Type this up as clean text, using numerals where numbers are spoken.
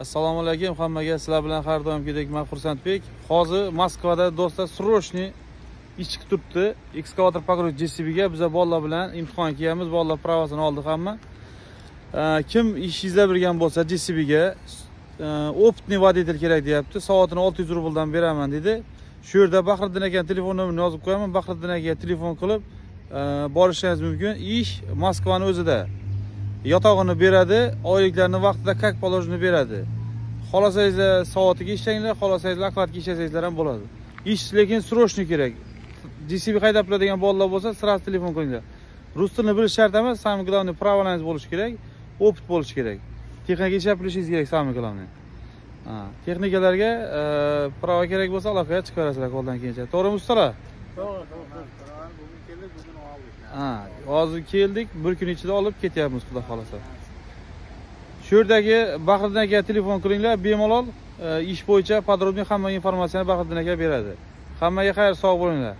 Assalomu alaykum hammaga. Sizlar bilan har doimgidek men Xursandbek. Hozir Moskvada do'stlar срочный ish chiqib turibdi. Ekskavator pogruzik JCB ga biz bolalar bilan imtihon qilamiz. Bolalar pravosini oldi hamma. Kim ish izlab yurgan bo'lsa JCB ga optniy водитель kerak deyapti. Soatini 600 rubldan beraman dedi. Shu yerda Bahriddin aka telefon nomerini yozib qo'yaman. Bahriddin aka telefon qilib borishingiz mumkin. Ish Moskvaning o'zida. Yotog'ini beradi, oyliklarni vaqtida kak poложini beradi. Xohlasangizlar soatiga ishlanglar, xohlasangizlar okladga ishlasangizlar ham bo'ladi. Ish lekin срочный kerak. JCB haydab turadigan bolalar bo'lsa, sразу telefon qilinglar. Rus tilini bilish shart emas, самое главное правоlangiz bo'lishi kerak, opit bo'lishi kerak. Texnikaga ishlab bilishingiz kerak, самое главное. Texnikalarga pravo kerak bo'lsa, aloqaga chiqarasizlar qo'ldan kelgancha. To'g'rimi ustalar? Hozir keldik, bir kun ichida olib ketyapmiz, xudo xolasa. Shu yerdagi Bahriddin aka telefon qilinglar, bemalol ish bo'yicha podrobniy hamma informatsiyani Bahriddin aka beradi. Hammaga xayr, sog' bo'linglar.